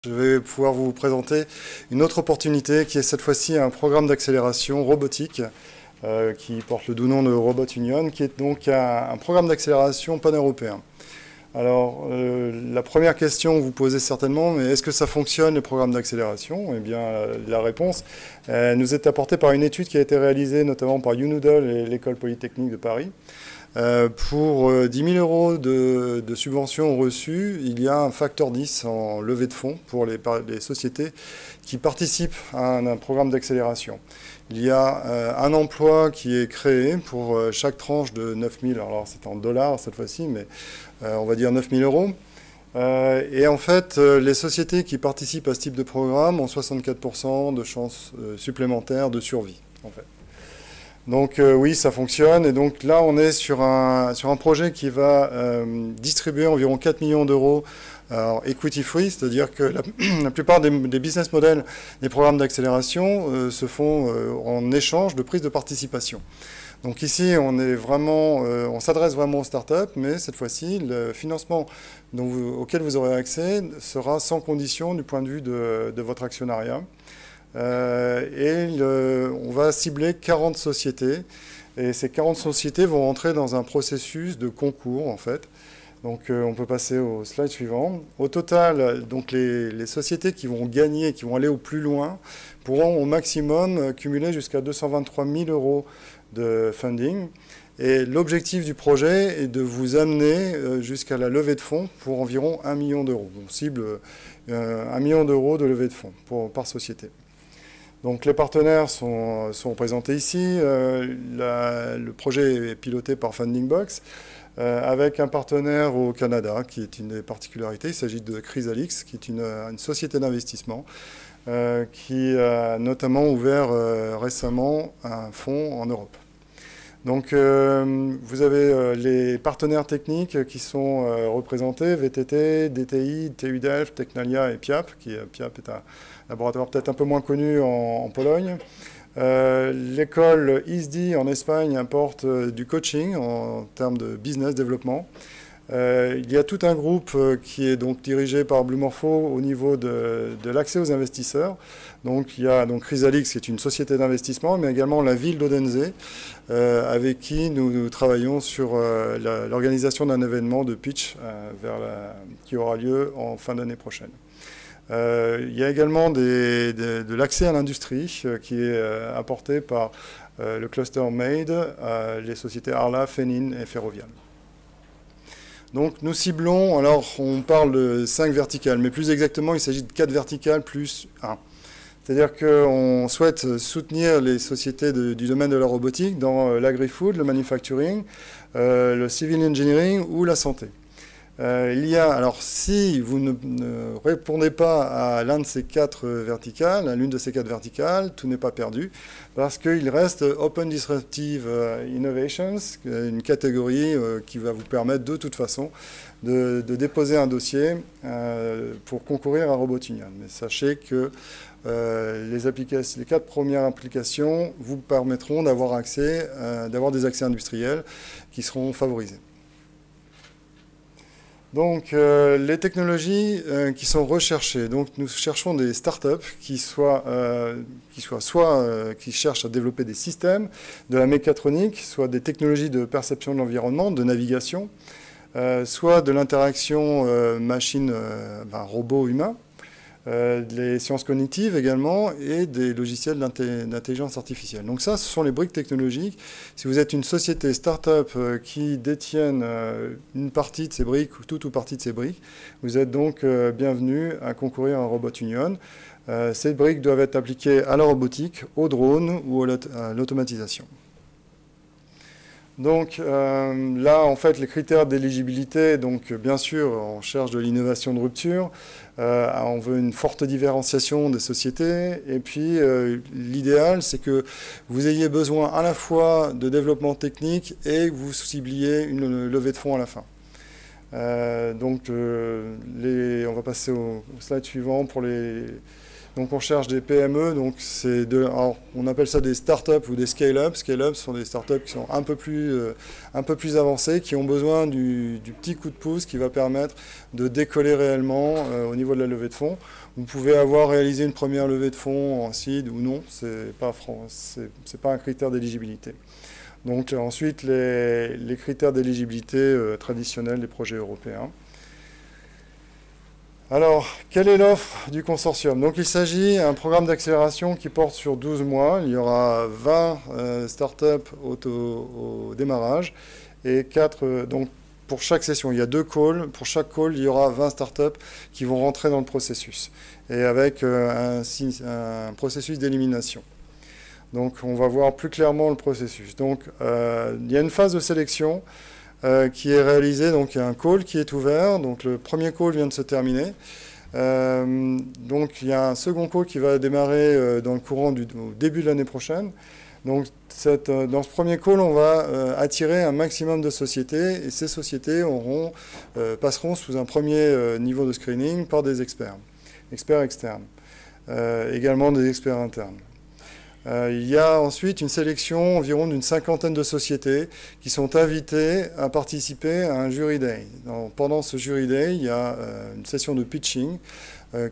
Je vais pouvoir vous présenter une autre opportunité qui est cette fois-ci un programme d'accélération robotique qui porte le doux nom de Robot Union, qui est donc un programme d'accélération pan-européen. Alors, la première question que vous posez certainement, mais est-ce que ça fonctionne, les programmes d'accélération? Eh bien, la réponse nous est apportée par une étude qui a été réalisée notamment par UNoodle et l'École Polytechnique de Paris. Pour 10 000 euros de subventions reçues, il y a un facteur 10 en levée de fonds pour les sociétés qui participent à un programme d'accélération. Il y a un emploi qui est créé pour chaque tranche de 9 000, alors c'est en dollars cette fois-ci, mais on va dire 9 000 euros. Et en fait, les sociétés qui participent à ce type de programme ont 64% de chances supplémentaires de survie, en fait. Donc oui, ça fonctionne. Et donc là, on est sur un projet qui va distribuer environ 4 millions d'euros equity free, c'est-à-dire que la plupart des business models des programmes d'accélération se font en échange de prise de participation. Donc ici, on s'adresse vraiment aux startups, mais cette fois-ci, le financement auquel vous aurez accès sera sans condition du point de vue de votre actionnariat. On va cibler 40 sociétés et ces 40 sociétés vont rentrer dans un processus de concours en fait. Donc on peut passer au slide suivant. Au total, donc les sociétés qui vont gagner, qui vont aller au plus loin, pourront au maximum cumuler jusqu'à 223 000 euros de funding. Et l'objectif du projet est de vous amener jusqu'à la levée de fonds pour environ 1 million d'euros. On cible 1 million d'euros de levée de fonds par société. Donc les partenaires sont représentés ici. Le projet est piloté par Fundingbox avec un partenaire au Canada qui est une des particularités. Il s'agit de Chrysalix, qui est une société d'investissement qui a notamment ouvert récemment un fonds en Europe. Donc vous avez les partenaires techniques qui sont représentés, VTT, DTI, TU Delft, Technalia et Piap, Piap est un laboratoire peut-être un peu moins connu en Pologne. L'école ISDI en Espagne apporte du coaching en termes de business développement. Il y a tout un groupe qui est donc dirigé par Blue Morpho au niveau de l'accès aux investisseurs. Donc il y a Chrysalix qui est une société d'investissement, mais également la ville d'Odense avec qui nous travaillons sur l'organisation d'un événement de pitch qui aura lieu en fin d'année prochaine. Il y a également de l'accès à l'industrie qui est apporté par le cluster MADE, les sociétés Arla, Fenin et Ferrovial. Donc nous ciblons, alors on parle de 5 verticales, mais plus exactement il s'agit de 4 verticales plus 1. C'est-à-dire qu'on souhaite soutenir les sociétés du domaine de la robotique dans l'agri-food, le manufacturing, le civil engineering ou la santé. Alors si vous ne répondez pas à l'une de ces 4 verticales, tout n'est pas perdu, parce qu'il reste Open Disruptive Innovations, une catégorie qui va vous permettre de toute façon de déposer un dossier pour concourir à Robot Union. Mais sachez que les 4 premières applications vous permettront d'avoir des accès industriels qui seront favorisés. Donc, les technologies qui sont recherchées. Donc, nous cherchons des startups qui cherchent à développer des systèmes, de la mécatronique, soit des technologies de perception de l'environnement, de navigation, soit de l'interaction robot-humain, des sciences cognitives également et des logiciels d'intelligence artificielle. Donc ça, ce sont les briques technologiques. Si vous êtes une société start-up qui détienne une partie de ces briques, ou toute ou partie de ces briques, vous êtes donc bienvenue à concourir à Robot Union. Ces briques doivent être appliquées à la robotique, aux drones ou à l'automatisation. Donc là, en fait, les critères d'éligibilité, donc bien sûr, on cherche de l'innovation de rupture, on veut une forte différenciation des sociétés, et puis l'idéal, c'est que vous ayez besoin à la fois de développement technique et que vous cibliez une levée de fonds à la fin. On va passer au slide suivant pour Donc on cherche des PME, donc alors, on appelle ça des startups ou des scale-up. Scale-up sont des startups qui sont un peu plus avancées, qui ont besoin du petit coup de pouce qui va permettre de décoller réellement au niveau de la levée de fonds. Vous pouvez avoir réalisé une première levée de fonds en seed ou non, c'est pas un critère d'éligibilité. Donc ensuite les critères d'éligibilité traditionnels des projets européens. Alors, quelle est l'offre du consortium? Donc, il s'agit d'un programme d'accélération qui porte sur 12 mois. Il y aura 20 startups au démarrage et 4, donc pour chaque session, il y a 2 calls. Pour chaque call, il y aura 20 startups qui vont rentrer dans le processus et avec un processus d'élimination. Donc, on va voir plus clairement le processus. Donc, il y a une phase de sélection qui est réalisé, donc il y a un call qui est ouvert, donc le premier call vient de se terminer, donc il y a un second call qui va démarrer dans le courant au début de l'année prochaine. Donc dans ce premier call, on va attirer un maximum de sociétés et ces sociétés passeront sous un premier niveau de screening par des experts externes, également des experts internes. Il y a ensuite une sélection environ d'une 50aine de sociétés qui sont invitées à participer à un jury day. Pendant ce jury day, il y a une session de pitching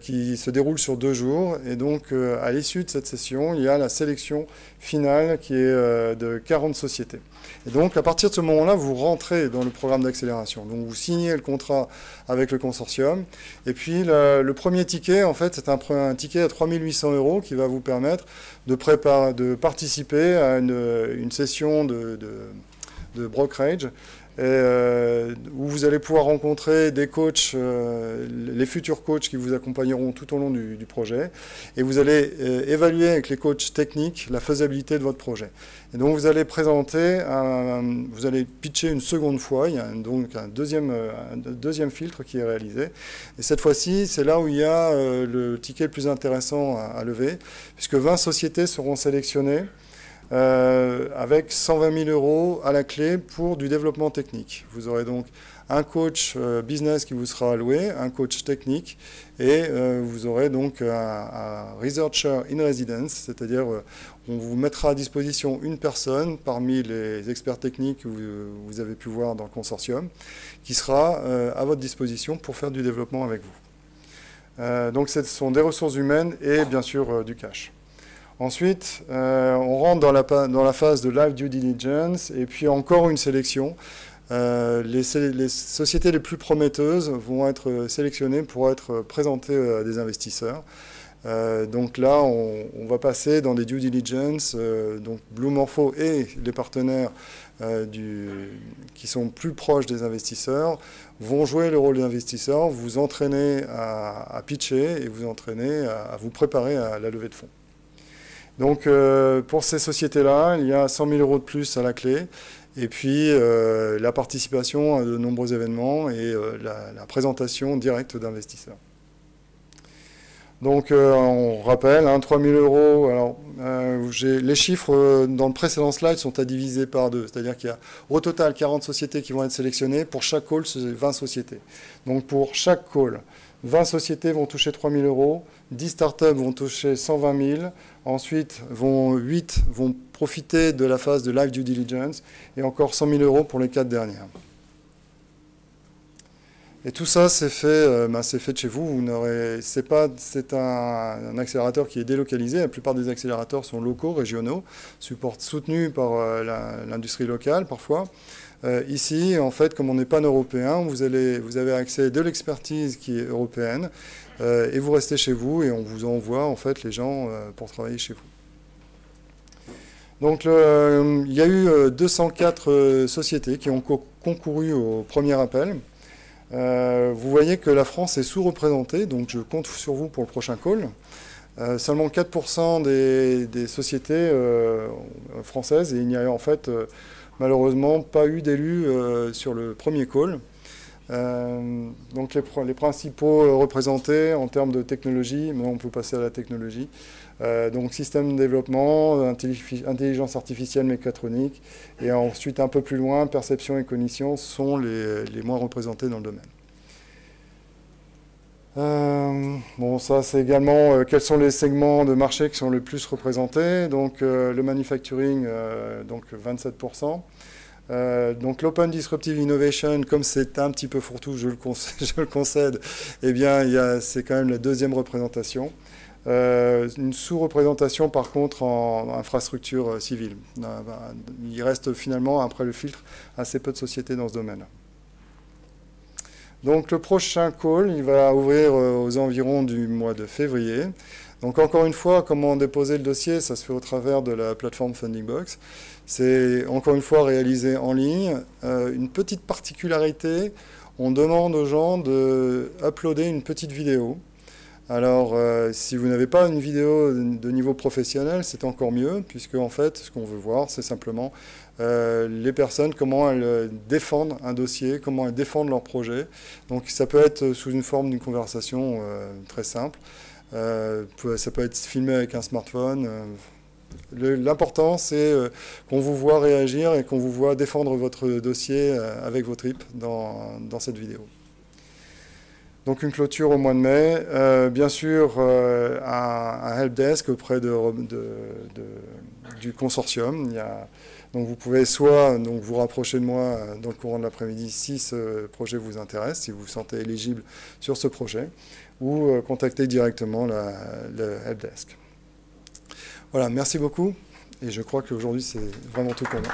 qui se déroule sur 2 jours. Et donc, à l'issue de cette session, il y a la sélection finale qui est de 40 sociétés. Et donc, à partir de ce moment-là, vous rentrez dans le programme d'accélération. Donc, vous signez le contrat avec le consortium. Et puis, le premier ticket, en fait, c'est un ticket à 3 800 € qui va vous permettre de participer à une session de brokerage où vous allez pouvoir rencontrer des coachs, les futurs coachs qui vous accompagneront tout au long du projet, et vous allez évaluer avec les coachs techniques la faisabilité de votre projet. Et donc vous allez vous allez pitcher une seconde fois, il y a donc un deuxième filtre qui est réalisé, et cette fois-ci c'est là où il y a le ticket le plus intéressant à lever, puisque 20 sociétés seront sélectionnées avec 120 000 € à la clé pour du développement technique. Vous aurez donc un coach business qui vous sera alloué, un coach technique, et vous aurez donc un researcher in residence, c'est-à-dire on vous mettra à disposition une personne parmi les experts techniques que vous avez pu voir dans le consortium, qui sera à votre disposition pour faire du développement avec vous. Donc ce sont des ressources humaines et bien sûr du cash. Ensuite, on rentre dans la phase de live due diligence et puis encore une sélection. Les sociétés les plus prometteuses vont être sélectionnées pour être présentées à des investisseurs. Donc là, on va passer dans des due diligence. Donc Blue Morpho et les partenaires qui sont plus proches des investisseurs vont jouer le rôle d'investisseurs, vous entraîner à pitcher et vous entraîner à vous préparer à la levée de fonds. Donc pour ces sociétés-là, il y a 100 000 € de plus à la clé, et puis la participation à de nombreux événements et la présentation directe d'investisseurs. Donc on rappelle, 3 000 €, alors les chiffres dans le précédent slide sont à diviser par 2, c'est-à-dire qu'il y a au total 40 sociétés qui vont être sélectionnées, pour chaque call c'est 20 sociétés. Donc pour chaque call, 20 sociétés vont toucher 3 000 €, 10 startups vont toucher 120 000, ensuite 8 vont profiter de la phase de live due diligence, et encore 100 000 € pour les 4 dernières. Et tout ça, c'est fait de chez vous. C'est un accélérateur qui est délocalisé. La plupart des accélérateurs sont locaux, régionaux, soutenus par l'industrie locale parfois. Ici, en fait, comme on est pan-européen, vous avez accès de l'expertise qui est européenne, et vous restez chez vous et on vous envoie en fait les gens pour travailler chez vous. Donc il y a eu 204 sociétés qui ont concouru au premier appel. Vous voyez que la France est sous-représentée, donc je compte sur vous pour le prochain call. Seulement 4% des sociétés françaises, et il n'y a en fait malheureusement pas eu d'élus sur le premier call. Donc les principaux représentés en termes de technologie, maintenant on peut passer à la technologie, donc système de développement, intelligence artificielle mécatronique, et ensuite un peu plus loin, perception et cognition sont les moins représentés dans le domaine. Bon, ça c'est également quels sont les segments de marché qui sont les plus représentés. Donc le manufacturing, donc 27%. Donc l'Open Disruptive Innovation, comme c'est un petit peu fourre-tout, je le concède, eh bien c'est quand même la deuxième représentation. Une sous-représentation par contre en infrastructure civile. Il reste finalement, après le filtre, assez peu de sociétés dans ce domaine. Donc le prochain call, il va ouvrir aux environs du mois de février. Donc encore une fois, comment déposer le dossier, ça se fait au travers de la plateforme Fundingbox. C'est encore une fois réalisé en ligne. Une petite particularité, on demande aux gens de uploader une petite vidéo. Alors, si vous n'avez pas une vidéo de niveau professionnel, c'est encore mieux, puisque en fait, ce qu'on veut voir, c'est simplement les personnes, comment elles défendent un dossier, comment elles défendent leur projet. Donc, ça peut être sous une forme d'une conversation très simple. Ça peut être filmé avec un smartphone. L'important, c'est qu'on vous voit réagir et qu'on vous voit défendre votre dossier avec vos tripes dans cette vidéo. Donc une clôture au mois de mai. Bien sûr, un helpdesk auprès du consortium. Donc vous pouvez soit vous rapprocher de moi dans le courant de l'après-midi si ce projet vous intéresse, si vous vous sentez éligible sur ce projet, ou contacter directement le helpdesk. Voilà, merci beaucoup. Et je crois qu'aujourd'hui, c'est vraiment tout pour moi.